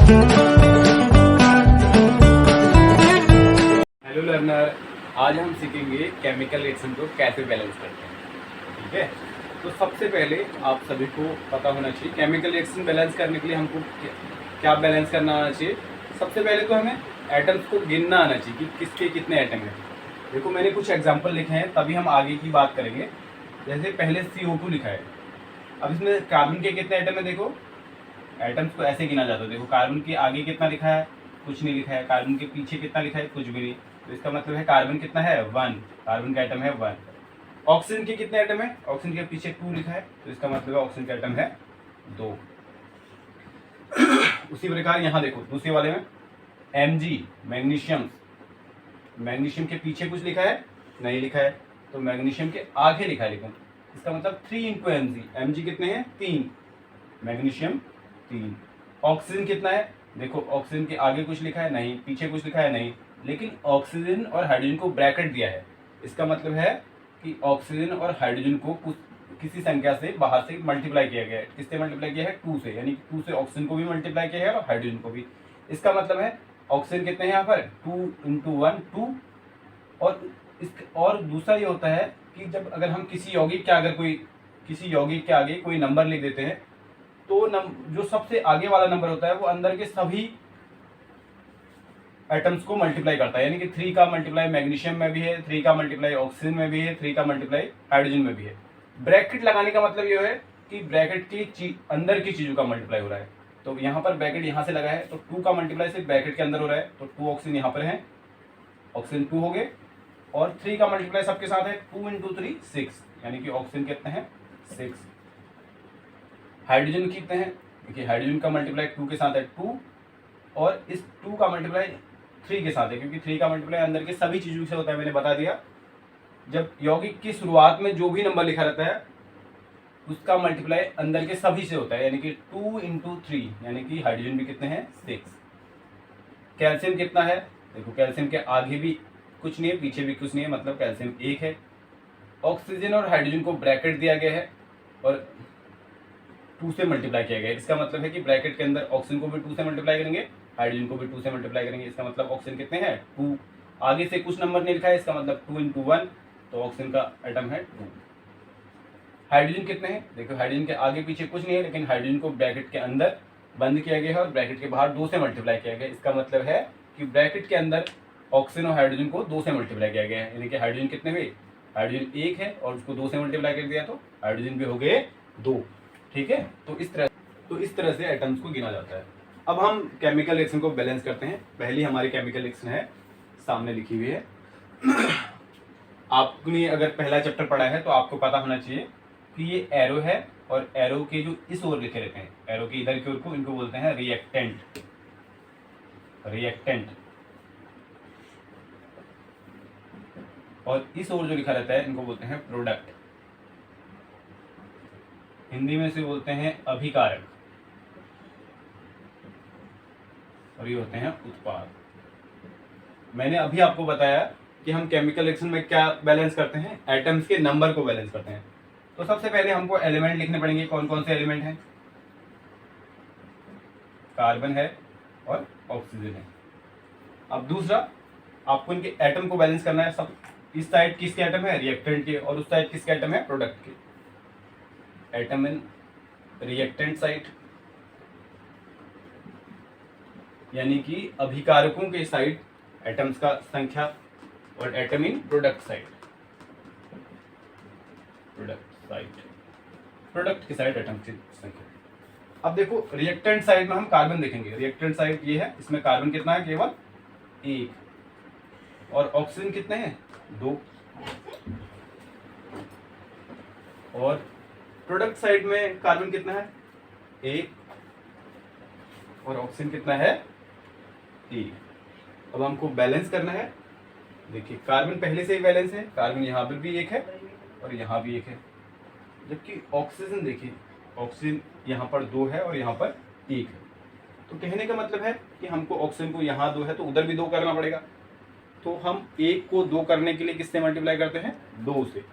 Hello learner, आज हम सीखेंगे केमिकल रिएक्शन को कैसे बैलेंस करते हैं। ठीक है, तो सबसे पहले आप सभी को पता होना चाहिए केमिकल रिएक्शन बैलेंस करने के लिए हमको क्या बैलेंस करना आना चाहिए। सबसे पहले तो हमें एटम्स को गिनना आना चाहिए कि किसके कितने एटम हैं। देखो मैंने कुछ एग्जांपल लिखे हैं, तभी हम आगे की बात करेंगे। जैसे पहले CO2 लिखा है, अब इसमें कार्बन के कितने एटम है। देखो एटम्स को ऐसे गिना जाता है। देखो कार्बन के आगे कितना लिखा है, कुछ नहीं लिखा है। कार्बन के पीछे कितना लिखा है, कुछ भी नहीं। तो इसका मतलब है कार्बन कितना है, 1। कार्बन का एटम है 1। ऑक्सीजन के कितने एटम है, ऑक्सीजन के पीछे 2 लिखा है, तो इसका मतलब है ऑक्सीजन का एटम है 2। उसी प्रकार यहाँ देखो दूसरे वाले में Mg मैग्नीशियम, मैग्नीशियम के पीछे कुछ लिखा है, नहीं लिखा है, तो मैग्नीशियम के आगे लिखा है। लेकिन इसका मतलब 3 इंटू Mg। Mg कितने हैं, 3, मैग्नीशियम 3। ऑक्सीजन कितना है, देखो ऑक्सीजन के आगे कुछ लिखा है, नहीं, पीछे कुछ लिखा है, नहीं, लेकिन ऑक्सीजन और हाइड्रोजन को ब्रैकेट दिया है। इसका मतलब है कि ऑक्सीजन और हाइड्रोजन को कुछ किसी संख्या से बाहर से मल्टीप्लाई किया गया है। किससे मल्टीप्लाई किया है, 2 से, यानी कि 2 से ऑक्सीजन को भी मल्टीप्लाई किया है और हाइड्रोजन को भी। इसका मतलब है ऑक्सीजन कितने हैं यहाँ पर, 2 इंटू 1 2। और दूसरा ये होता है कि जब अगर हम किसी यौगिक के आगे कोई नंबर लिख देते हैं, तो जो सबसे आगे वाला नंबर होता है वो अंदर के सभी एटम्स को मल्टीप्लाई करता है। यानी कि 3 का मल्टीप्लाई मैग्नीशियम में भी है, 3 का मल्टीप्लाई ऑक्सीजन में भी है, 3 का मल्टीप्लाई हाइड्रोजन में भी है। ब्रैकेट लगाने का मतलब ये है कि ब्रैकेट की अंदर की चीजों का मल्टीप्लाई हो रहा है। तो यहाँ पर ब्रैकेट यहाँ से लगा है, तो 2 का मल्टीप्लाई सिर्फ ब्रैकेट के अंदर हो रहा है, तो 2 ऑक्सीजन यहाँ पर है, ऑक्सीजन 2 हो गए। और 3 का मल्टीप्लाई सबके साथ है, 2 इंटू 3 6, यानी कि ऑक्सीजन कितने हैं, 6। हाइड्रोजन कितने हैं, देखिए हाइड्रोजन का मल्टीप्लाई 2 के साथ है 2, और इस 2 का मल्टीप्लाई 3 के साथ है, क्योंकि 3 का मल्टीप्लाई अंदर के सभी चीजों से होता है, मैंने बता दिया। जब यौगिक की शुरुआत में जो भी नंबर लिखा रहता है उसका मल्टीप्लाई अंदर के सभी से होता है, यानी कि 2 इंटू 3, यानी कि हाइड्रोजन भी कितने हैं, 6। कैल्शियम कितना है, देखो कैल्शियम के आगे भी कुछ नहीं है, पीछे भी कुछ नहीं है, मतलब कैल्शियम 1 है। ऑक्सीजन और हाइड्रोजन को ब्रैकेट दिया गया है और 2 से मल्टीप्लाई किया गया है। इसका मतलब है कि ब्रैकेट के अंदर ऑक्सीजन को भी 2 से मल्टीप्लाई करेंगे, हाइड्रोजन को भी 2 से मल्टीप्लाई करेंगे। इसका मतलब ऑक्सीजन कितने हैं, 2। आगे से कुछ नंबर नहीं लिखा है, इसका मतलब 2 इंटू 1, तो ऑक्सीजन का एटम है 2। हाइड्रोजन कितने हैं, देखो हाइड्रोजन के आगे पीछे कुछ नहीं है, लेकिन हाइड्रोजन को ब्रैकेट के अंदर बंद किया गया है और ब्रैकेट के बाहर 2 से मल्टीप्लाई किया गया है। इसका मतलब है कि ब्रैकेट के अंदर ऑक्सीजन और हाइड्रोजन को 2 से मल्टीप्लाई किया गया है, यानी कि हाइड्रोजन कितने हुए, हाइड्रोजन 1 है और उसको 2 से मल्टीप्लाई कर दिया, तो हाइड्रोजन भी हो गए 2। ठीक है, तो इस तरह से एटम्स को गिना जाता है। अब हम केमिकल रिएक्शन को बैलेंस करते हैं। पहली हमारी केमिकल रिएक्शन है, सामने लिखी हुई है। आपने अगर पहला चैप्टर पढ़ा है तो आपको पता होना चाहिए कि ये एरो है, और एरो के जो इस ओर लिखे रहते हैं, एरो के इधर की ओर को, इनको बोलते हैं रिएक्टेंट। और इस ओर जो लिखा रहता है इनको बोलते हैं प्रोडक्ट। हिंदी में से बोलते हैं अभिकारक, और ये होते हैं उत्पाद। मैंने अभी आपको बताया कि हम केमिकल रिएक्शन में क्या बैलेंस करते हैं, एटम्स के नंबर को बैलेंस करते हैं। तो सबसे पहले हमको एलिमेंट लिखने पड़ेंगे। कौन कौन से एलिमेंट हैं, कार्बन है और ऑक्सीजन है। अब दूसरा, आपको इनके एटम को बैलेंस करना है। सब इस साइड किसके एटम है, रिएक्टेंट के, और उस साइड किसके एटम है, प्रोडक्ट के। एटम इन रिएक्टेंट साइड, यानी कि अभिकारकों के साइड एटम्स का संख्या, और atom in product side, product की साइड एटम की संख्या। अब देखो रिएक्टेंट साइड में हम कार्बन देखेंगे। रिएक्टेंट साइड ये है, इसमें कार्बन कितना है, केवल 1, और ऑक्सीजन कितने हैं, 2। और प्रोडक्ट साइड में कार्बन कितना है, 1, और ऑक्सीजन कितना है, 1। अब हमको बैलेंस करना है। देखिए कार्बन पहले से ही बैलेंस है, कार्बन यहाँ पर भी 1 है और यहाँ भी 1 है। जबकि ऑक्सीजन देखिए, ऑक्सीजन यहाँ पर 2 है और यहाँ पर 1 है। तो कहने का मतलब है कि हमको ऑक्सीजन को यहाँ 2 है तो उधर भी 2 करना पड़ेगा। तो हम 1 को 2 करने के लिए किससे मल्टीप्लाई करते हैं, 2 से,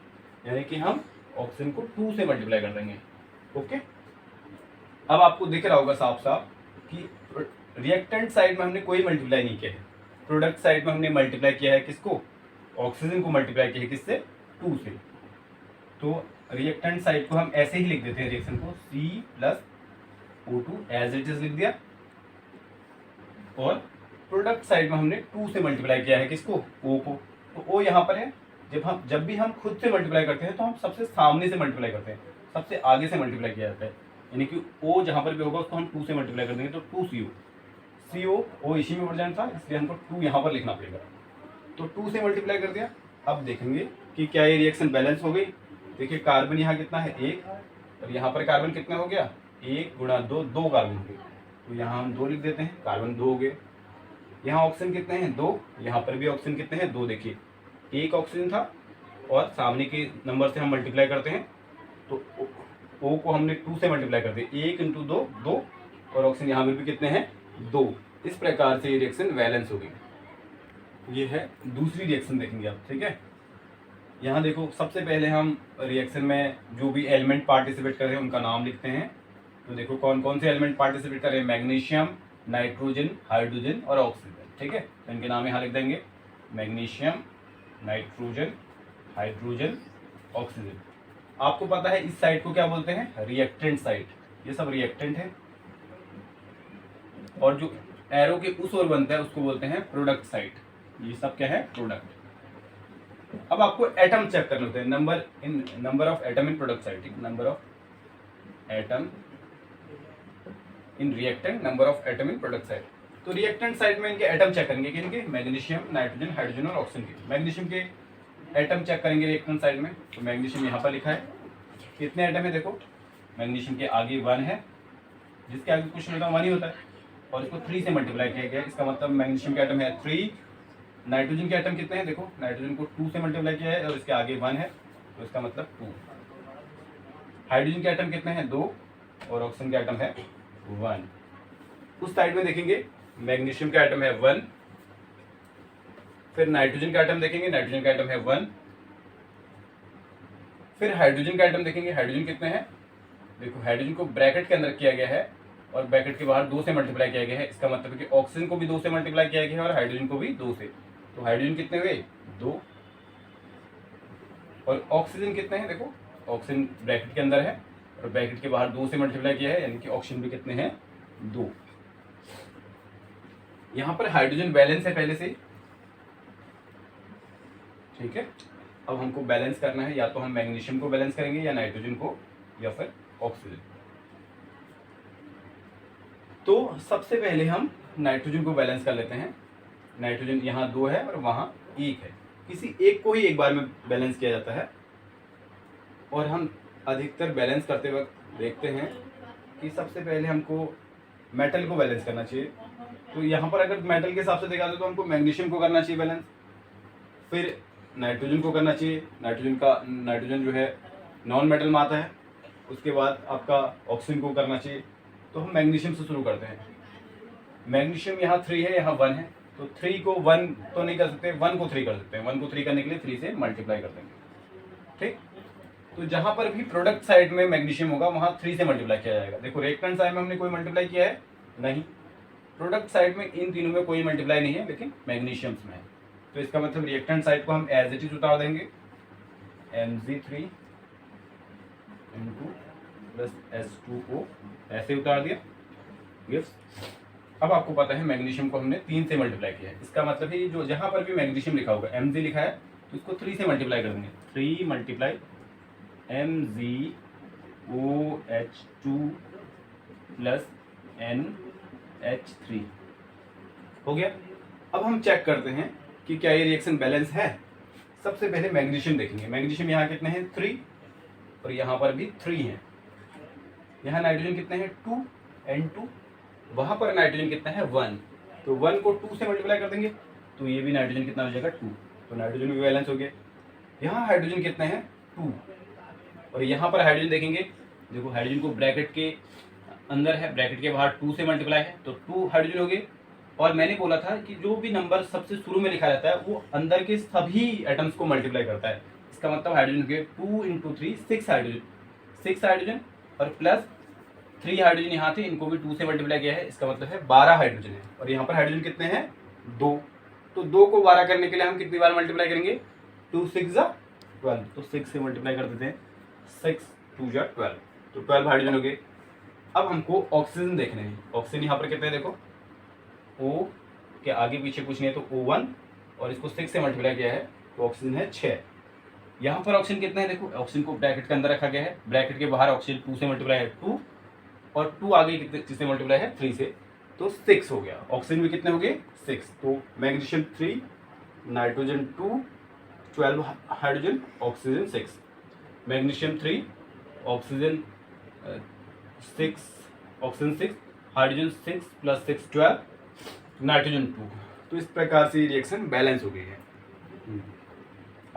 यानी कि हम ऑक्सीजन को 2 से मल्टीप्लाई कर देंगे। ओके, अब आपको दिख रहा होगा साफ साफ कि रिएक्टेंट साइड में हमने कोई मल्टीप्लाई नहीं किया है, प्रोडक्ट साइड में हमने मल्टीप्लाई किया है किसको, ऑक्सीजन को मल्टीप्लाई किया है किससे, 2 से। तो रिएक्टेंट साइड को हम ऐसे ही लिख देते हैं, रिएक्शन को C+O2 एज इट इज लिख दिया, और प्रोडक्ट साइड में हमने 2 से मल्टीप्लाई किया है किसको, O को। तो O यहाँ पर है, जब भी हम खुद से मल्टीप्लाई करते हैं तो हम सबसे सामने से मल्टीप्लाई करते हैं, सबसे आगे से मल्टीप्लाई किया जाता है, यानी कि O जहाँ पर भी होगा उसको हम 2 से मल्टीप्लाई कर देंगे, तो 2CO, O इसी में बढ़ जाना था, इसलिए हमको 2 यहाँ पर लिखना पड़ेगा। तो 2 से मल्टीप्लाई कर दिया। अब देखेंगे कि क्या ये रिएक्शन बैलेंस हो गई। देखिए कार्बन यहाँ कितना है 1, और यहाँ पर कार्बन कितना हो गया, 1 गुणा 2, 2 कार्बन हो गए, तो यहाँ हम 2 लिख देते हैं, कार्बन 2 हो गए। यहाँ ऑक्सीजन कितने हैं 2, यहाँ पर भी ऑक्सीजन कितने हैं 2। देखिए 1 ऑक्सीजन था और सामने के नंबर से हम मल्टीप्लाई करते हैं, तो O को हमने 2 से मल्टीप्लाई कर दिया, 1 × 2 2, और ऑक्सीजन यहाँ पर भी कितने हैं 2। इस प्रकार से ये रिएक्शन बैलेंस हो गई। ये है दूसरी रिएक्शन देखेंगे आप, ठीक है। यहाँ देखो सबसे पहले हम रिएक्शन में जो भी एलिमेंट पार्टिसिपेट कर रहे हैं उनका नाम लिखते हैं। तो देखो कौन कौन से एलिमेंट पार्टिसिपेट कर रहे हैं, मैग्नीशियम, नाइट्रोजन, हाइड्रोजन और ऑक्सीजन, ठीक है। तो इनके नाम यहाँ लिख देंगे, मैग्नीशियम, नाइट्रोजन, हाइड्रोजन, ऑक्सीजन। आपको पता है इस साइड को क्या बोलते हैं, रिएक्टेंट साइड। ये सब रिएक्टेंट है, और जो एरो के उस ओर बनता है उसको बोलते हैं प्रोडक्ट साइड। ये सब क्या है, प्रोडक्ट। अब आपको एटम चेक करने होते हैं, number of atom in product side, ठीक, number of atom in reactant, number of atom in product side. तो रिएक्टेंट साइड में इनके एटम चेक करेंगे, किनके, मैग्नीशियम, नाइट्रोजन, हाइड्रोजन और ऑक्सीजन के। मैग्नीशियम के एटम चेक करेंगे रिएक्टेंट साइड में, तो मैग्नीशियम यहाँ पर लिखा है, कितने एटम है देखो, मैग्नीशियम के आगे 1 है, जिसके आगे कुछ नहीं होता 1 ही होता है, और इसको 3 से मल्टीप्लाई किया गया, इसका मतलब मैग्नीशियम के एटम है 3। नाइट्रोजन के एटम कितने हैं देखो, नाइट्रोजन को 2 से मल्टीप्लाई किया है और इसके आगे 1 है, तो इसका मतलब 2। हाइड्रोजन के एटम कितने हैं 2, और ऑक्सीजन के एटम है 1। उस साइड में देखेंगे मैग्नीशियम का एटम है 1, फिर नाइट्रोजन का एटम देखेंगे, नाइट्रोजन का एटम है 1, फिर हाइड्रोजन का एटम देखेंगे, हाइड्रोजन कितने हैं देखो, हाइड्रोजन को ब्रैकेट के अंदर किया गया है और ब्रैकेट के बाहर 2 से मल्टीप्लाई किया गया है, इसका मतलब है कि ऑक्सीजन को भी 2 से मल्टीप्लाई किया गया है और हाइड्रोजन को भी 2 से। तो हाइड्रोजन कितने हुए 2, और ऑक्सीजन कितने हैं देखो, ऑक्सीजन ब्रैकेट के अंदर है और ब्रैकेट के बाहर 2 से मल्टीप्लाई किया है, यानी कि ऑक्सीजन भी कितने हैं 2। यहाँ पर हाइड्रोजन बैलेंस है पहले से, ठीक है। अब हमको बैलेंस करना है, या तो हम मैग्नीशियम को बैलेंस करेंगे या नाइट्रोजन को या फिर ऑक्सीजन। तो सबसे पहले हम नाइट्रोजन को बैलेंस कर लेते हैं। नाइट्रोजन यहाँ 2 है और वहाँ 1 है, किसी एक को ही एक बार में बैलेंस किया जाता है, और हम अधिकतर बैलेंस करते वक्त देखते हैं कि सबसे पहले हमको मेटल को बैलेंस करना चाहिए। तो यहाँ पर अगर मेटल के हिसाब से देखा जाए तो हमको मैग्नीशियम को करना चाहिए बैलेंस, फिर नाइट्रोजन को करना चाहिए, नाइट्रोजन जो है नॉन मेटल में आता है, उसके बाद आपका ऑक्सीजन को करना चाहिए। तो हम मैग्नीशियम से शुरू करते हैं। मैग्नीशियम यहाँ 3 है, यहाँ 1 है, तो 3 को 1 तो नहीं कर सकते, 1 को 3 कर सकते हैं। 1 को 3 करने के लिए 3 से मल्टीप्लाई कर देंगे, ठीक। तो जहाँ पर भी प्रोडक्ट साइड में मैग्नीशियम होगा वहाँ 3 से मल्टीप्लाई किया जाएगा। देखो रिएक्टेंट साइड में हमने कोई मल्टीप्लाई किया है नहीं, प्रोडक्ट साइड में इन तीनों में कोई मल्टीप्लाई नहीं है, लेकिन मैग्नीशियम में है। तो इसका मतलब रिएक्टेंट साइड को हम एज इट इज उतार देंगे, Mg3 + H2O, ऐसे उतार दिया गिव्स। अब आपको पता है मैग्नीशियम को हमने 3 से मल्टीप्लाई किया है, इसका मतलब है जो जहाँ पर भी मैग्नीशियम लिखा होगा Mg लिखा है तो इसको 3 से मल्टीप्लाई कर देंगे, 3 × MgOH2 + NH3 हो गया। अब हम चेक करते हैं कि क्या ये रिएक्शन बैलेंस है। सबसे पहले मैग्नीशियम देखेंगे, मैग्नीशियम यहाँ कितने हैं 3, और यहाँ पर भी 3 हैं। यहाँ नाइट्रोजन कितने हैं 2 N2, वहाँ पर नाइट्रोजन कितना है 1, तो 1 को 2 से मल्टीप्लाई कर देंगे, तो ये भी नाइट्रोजन कितना हो जाएगा 2, तो नाइट्रोजन भी बैलेंस हो गया। यहाँ हाइड्रोजन कितने हैं 2, और यहाँ पर हाइड्रोजन देखेंगे, देखो हाइड्रोजन को ब्रैकेट के अंदर है, ब्रैकेट के बाहर 2 से मल्टीप्लाई है, तो 2 हाइड्रोजन हो गए। और मैंने बोला था कि जो भी नंबर सबसे शुरू में लिखा रहता है वो अंदर के सभी एटम्स को मल्टीप्लाई करता है, इसका मतलब हाइड्रोजन के 2 × 3 6 हाइड्रोजन, 6 हाइड्रोजन और प्लस 3 हाइड्रोजन यहाँ थे, इनको भी 2 से मल्टीप्लाई किया है, इसका मतलब है 12 हाइड्रोजन है। और यहाँ पर हाइड्रोजन कितने हैं? 2। तो 2 को 12 करने के लिए हम कितनी बार मल्टीप्लाई करेंगे? 2 6 12, तो 6 से मल्टीप्लाई कर देते हैं, 6 2 12, तो 12 हाइड्रोजन हो गए। अब हमको ऑक्सीजन देखने हैं। ऑक्सीजन यहाँ पर कितने हैं देखो, O के आगे पीछे कुछ नहीं है तो O1, और इसको 6 से मल्टीप्लाई किया है तो ऑक्सीजन है 6। यहाँ पर ऑक्सीजन कितना है देखो, ऑक्सीजन को ब्रैकेट के अंदर रखा गया है, ब्रैकेट के बाहर ऑक्सीजन 2 से मल्टीप्लाई है 2, और 2 आगे कितने किससे मल्टीप्लाई है? 3 से, तो 6 हो गया। ऑक्सीजन भी कितने हो गए? 6। तो magnesium 3, nitrogen 2, 12 hydrogen, oxygen 6। Magnesium 3, oxygen 6, oxygen 6, hydrogen 6 plus 6 12, nitrogen 2। तो इस प्रकार से रिएक्शन बैलेंस हो गई है।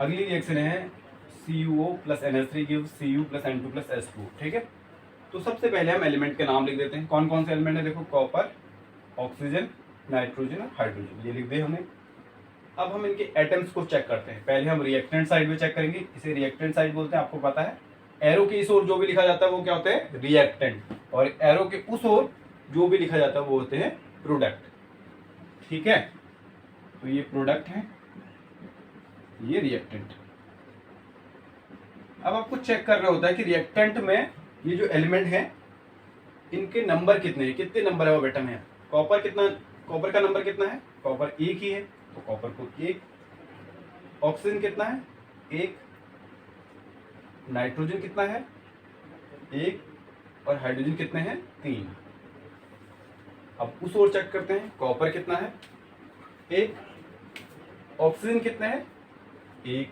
अगली रिएक्शन है CuO plus NH3 gives Cu plus N2 plus H2। ठीक है, तो सबसे पहले हम एलिमेंट के नाम लिख देते हैं। कौन कौन से एलिमेंट है देखो, कॉपर, ऑक्सीजन, नाइट्रोजन और हाइड्रोजन, ये लिख दिए हमने। अब हम इनके एटम्स को चेक करते हैं। पहले हम रिएक्टेंट साइड में चेक करेंगे, इसे रिएक्टेंट साइड बोलते हैं, आपको पता है। एरो के इस ओर जो भी लिखा जाता है वो क्या होता है? रिएक्टेंट, और एरो के उस ओर जो भी लिखा जाता है वो होते हैं प्रोडक्ट। ठीक है, तो ये प्रोडक्ट है, ये रिएक्टेंट। अब आपको चेक करना होता है कि रिएक्टेंट में ये जो एलिमेंट है इनके नंबर कितने हैं, कितने नंबर है वो बेटा में। कॉपर कितना, कॉपर का नंबर कितना है? कॉपर 1 ही है, तो कॉपर को 1। ऑक्सीजन कितना है? 1। नाइट्रोजन कितना है? 1। और हाइड्रोजन कितने हैं? 3। अब उस ओर चेक करते हैं, कॉपर कितना है? 1। ऑक्सीजन कितना है? 1।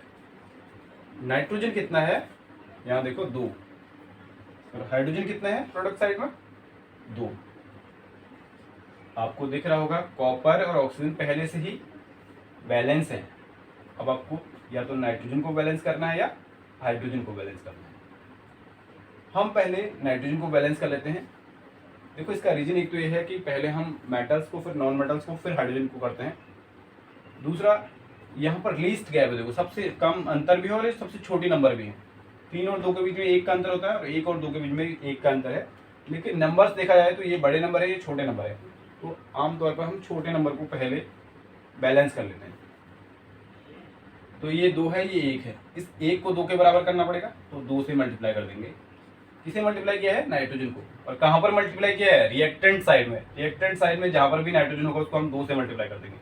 नाइट्रोजन कितना है? यहाँ देखो 2। और हाइड्रोजन कितना है प्रोडक्ट साइड में? 2। आपको दिख रहा होगा कॉपर और ऑक्सीजन पहले से ही बैलेंस है। अब आपको या तो नाइट्रोजन को बैलेंस करना है या हाइड्रोजन को बैलेंस करना है। हम पहले नाइट्रोजन को बैलेंस कर लेते हैं। देखो इसका रीजन एक तो ये है कि पहले हम मेटल्स को, फिर नॉन मेटल्स को, फिर हाइड्रोजन को करते हैं। दूसरा, यहाँ पर लीस्ट गैप है, देखो सबसे कम अंतर भी है और सबसे छोटी नंबर भी है। 3 और 2 के बीच में 1 का अंतर होता है, और 1 और 2 के बीच में 1 का अंतर है। लेकिन नंबर्स देखा जाए तो ये बड़े नंबर है, ये छोटे नंबर है। तो आमतौर पर हम छोटे नंबर को पहले बैलेंस कर लेते हैं। तो ये 2 है, ये 1 है, इस 1 को 2 के बराबर करना पड़ेगा, तो 2 से मल्टीप्लाई कर देंगे। किसे मल्टीप्लाई किया है? नाइट्रोजन को। और कहाँ पर मल्टीप्लाई किया है? रिएक्टेंट साइड में। रिएक्टेंट साइड में जहाँ पर भी नाइट्रोजन होगा उसको हम 2 से मल्टीप्लाई कर देंगे।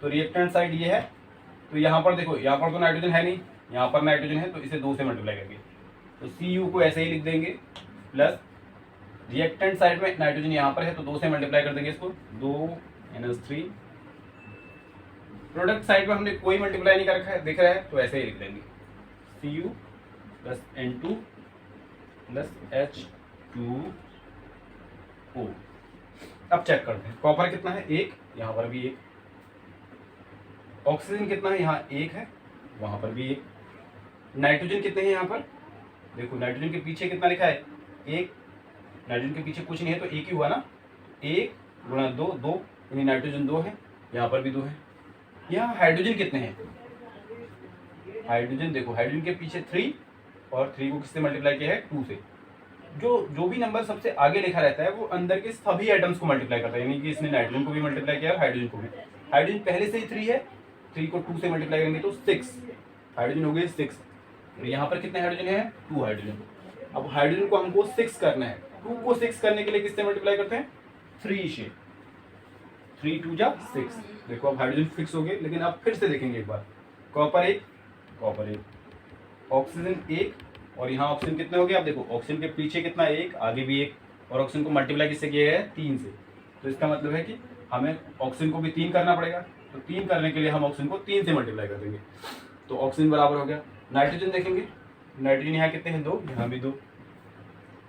तो रिएक्टेंट साइड ये है, तो यहाँ पर देखो, यहाँ पर तो नाइट्रोजन है नहीं, यहाँ पर नाइट्रोजन है, तो इसे 2 से मल्टीप्लाई करेंगे। तो Cu को ऐसे ही लिख देंगे, प्लस रिएक्टेंट साइड में नाइट्रोजन यहाँ पर है तो 2 से मल्टीप्लाई कर देंगे इसको, 2 NH3। प्रोडक्ट साइड में हमने कोई मल्टीप्लाई नहीं कर रखा है, दिख रहा है, तो ऐसे ही लिख देंगे, Cu plus N2 plus H2O। अब चेक करते हैं, कॉपर कितना है? 1, यहाँ पर भी 1। ऑक्सीजन कितना है? यहाँ 1 है, वहाँ पर भी 1। नाइट्रोजन कितने हैं यहाँ पर? देखो नाइट्रोजन के पीछे कितना लिखा है? 1। नाइट्रोजन के पीछे कुछ नहीं है तो 1 ही हुआ ना, 1 गुणा 2 2, यानी नाइट्रोजन 2 है, यहाँ पर भी 2 है। यहाँ हाइड्रोजन कितने हैं? हाइड्रोजन देखो, हाइड्रोजन के पीछे 3, और 3 को किससे मल्टीप्लाई किया है? 2 से। जो भी नंबर सबसे आगे लिखा रहता है वो अंदर के सभी एटम्स को मल्टीप्लाई करता है, यानी कि इसने नाइट्रोजन को भी मल्टीप्लाई किया और हाइड्रोजन को भी। हाइड्रोजन पहले से ही 3 है, 3 को 2 से मल्टीप्लाई करेंगे तो 6 हाइड्रोजन हो गए 6। और यहाँ पर कितने हाइड्रोजन है? 2 हाइड्रोजन। अब हाइड्रोजन को हमको 6 करना है, 2 को 6 करने के लिए किससे मल्टीप्लाई करते हैं? 3 से। 3 2 जा 6। देखो अब हाइड्रोजन फिक्स हो गए, लेकिन अब फिर से देखेंगे एक बार, कॉपर 1, कॉपर 1, ऑक्सीजन 1, और यहाँ ऑक्सीजन कितने हो गए? आप देखो ऑक्सीजन के पीछे कितना? 1, आगे भी 1, और ऑक्सीजन को मल्टीप्लाई किससे किया है? 3 से। तो इसका मतलब है कि हमें ऑक्सीजन को भी 3 करना पड़ेगा, तो 3 करने के लिए हम ऑक्सीजन को 3 से मल्टीप्लाई कर देंगे, तो ऑक्सीजन बराबर हो गया। नाइट्रोजन देखेंगे, नाइट्रोजन यहाँ कितने हैं? 2, यहाँ भी 2।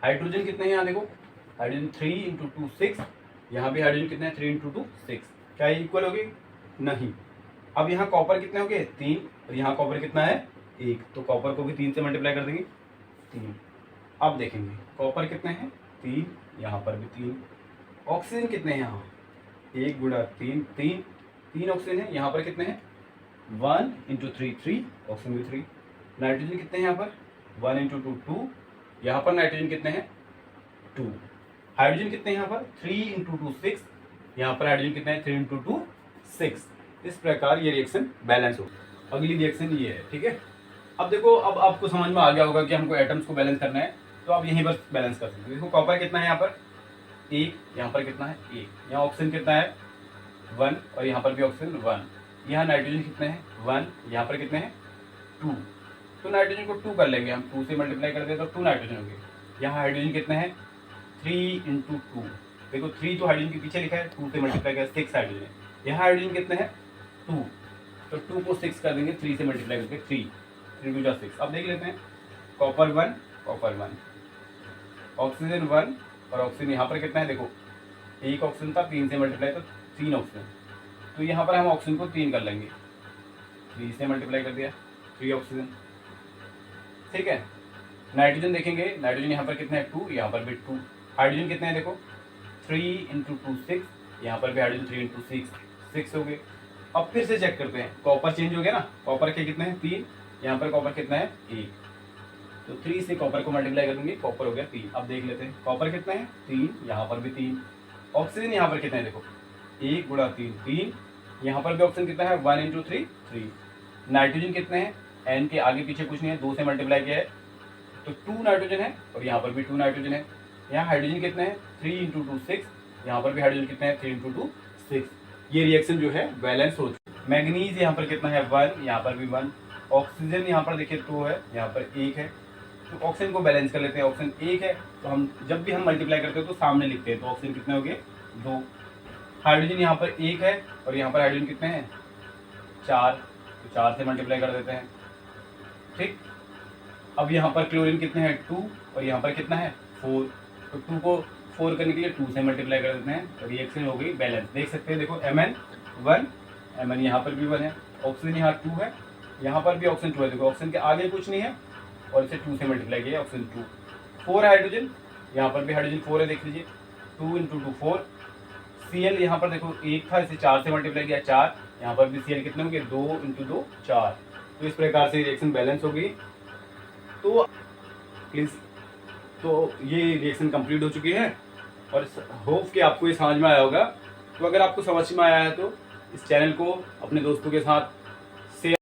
हाइड्रोजन कितने हैं? यहाँ देखो, हाइड्रोजन 3 × 2 6, यहाँ भी हाइड्रोजन कितने हैं? 3 × 2 6। क्या ये इक्वल होगी? नहीं। अब यहाँ कॉपर कितने हो गए? 3, और यहाँ कॉपर कितना है? 1, तो कॉपर को भी 3 से मल्टीप्लाई कर देंगे, 3। अब देखेंगे कॉपर कितने हैं? 3, यहाँ पर भी 3। ऑक्सीजन कितने हैं यहाँ? 1 गुणा 3 3, 3 ऑक्सीजन है, यहाँ पर कितने हैं? 1 × 3 3, ऑक्सीजन भी 3। नाइट्रोजन कितने हैं यहाँ पर? 1 × 2 2, यहाँ पर नाइट्रोजन कितने हैं? 2। हाइड्रोजन कितने हैं यहाँ पर 3 इंटू 2 6, यहाँ पर हाइड्रोजन कितने हैं 3 इंटू 2 6। इस प्रकार ये रिएक्शन बैलेंस हो। अगली रिएक्शन ये है, ठीक है। अब देखो, अब आपको समझ में आ गया होगा कि हमको एटम्स को बैलेंस करना है, तो आप यहीं पर बैलेंस कर सकते हो। देखो कॉपर कितना है यहाँ पर 1, यहाँ पर कितना है 1, यहाँ ऑक्सीजन कितना है 1 और यहाँ पर भी ऑक्सीजन 1, यहाँ नाइट्रोजन कितने हैं 1, यहाँ पर कितने हैं 2। तो नाइट्रोजन को 2 कर लेंगे हम, 2 से मल्टीप्लाई कर दें तो 2 नाइट्रोजन हो गए। यहाँ हाइड्रोजन कितने हैं 3 इंटू 2, देखो 3 तो हाइड्रोजन के पीछे लिखा है, 2 से मल्टीप्लाई कर 6 हाइड्रोजन है। यहाँ हाइड्रोजन कितने हैं 2, तो 2 को 6 कर देंगे, 3 से मल्टीप्लाई करके 3 2 जा 6। अब देख लेते हैं कॉपर 1 ऑक्सीजन 1 और ऑक्सीजन यहाँ पर कितना है, देखो एक ऑक्सीजन था, 3 से मल्टीप्लाई तो 3 ऑक्सीजन, तो यहाँ पर हम ऑक्सीजन को 3 कर लेंगे, 3 से मल्टीप्लाई कर दिया 3 ऑक्सीजन, ठीक है। नाइट्रोजन देखेंगे, नाइट्रोजन यहाँ पर कितने हैं 2, यहाँ पर भी 2। हाइड्रोजन कितने हैं देखो 3 इंटू 2 6, यहाँ पर भी हाइड्रोजन 3 इंटू 6 हो गए। अब फिर से चेक करते हैं, कॉपर चेंज हो गया ना, कॉपर के कितने हैं 3, यहाँ पर कॉपर कितना है 1, तो 3 से कॉपर को मल्टीप्लाई कर देंगे, कॉपर हो गया 3। अब देख लेते हैं कॉपर कितना है 3, यहाँ पर भी 3। ऑक्सीजन यहाँ पर कितना है देखो 1 गुणा 3 3, यहाँ पर भी ऑक्सीजन कितना है 1 इंटू 3 3। नाइट्रोजन कितने हैं, एन के आगे पीछे कुछ नहीं है, 2 से मल्टीप्लाई किया है तो 2 नाइट्रोजन है और यहाँ पर भी 2 नाइट्रोजन है। यहाँ हाइड्रोजन कितने हैं 3 इंटू 2 6, यहाँ पर भी हाइड्रोजन कितने हैं 3 इंटू 2 6। ये रिएक्शन जो है बैलेंस हो चुकी है। मैग्नीज यहाँ पर कितना है 1, यहाँ पर भी 1। ऑक्सीजन यहाँ पर देखिए 2 है, यहाँ पर 1 है, तो ऑक्सीजन को बैलेंस कर लेते हैं। ऑक्सीजन 1 है तो हम जब भी हम मल्टीप्लाई करते हैं तो सामने लिखते हैं, तो ऑक्सीजन कितने हो गए 2। हाइड्रोजन यहाँ पर 1 है और यहाँ पर हाइड्रोजन कितने हैं 4, तो 4 से मल्टीप्लाई कर देते हैं, ठीक। अब यहाँ पर क्लोरीन कितने हैं 2 और यहाँ पर कितना है 4, तो 2 को 4 करने के लिए 2 से मल्टीप्लाई कर देते हैं, तो रिएक्शन हो गई बैलेंस। देख सकते हैं देखो Mn 1, Mn यहाँ पर भी 1 है, ऑक्सीजन यहाँ 2 है, यहाँ पर भी ऑक्सीजन 2 है, देखो ऑक्सीजन के आगे कुछ नहीं है और इसे 2 से मल्टीप्लाई किया ऑक्सीजन 2। 4 हाइड्रोजन, यहाँ पर भी हाइड्रोजन 4 है, देख लीजिए 2 इंटू 2 4। Cl यहाँ पर देखो 1 था, इसे 4 से मल्टीप्लाई किया 4, यहाँ पर भी Cl कितने हो गए 2 इंटू 2 4। तो इस प्रकार से रिएक्शन बैलेंस हो गई। तो प्लीज़, तो ये रिएक्शन कंप्लीट हो चुकी है और होप कि आपको ये समझ में आया होगा। तो अगर आपको समझ में आया है तो इस चैनल को अपने दोस्तों के साथ शेयर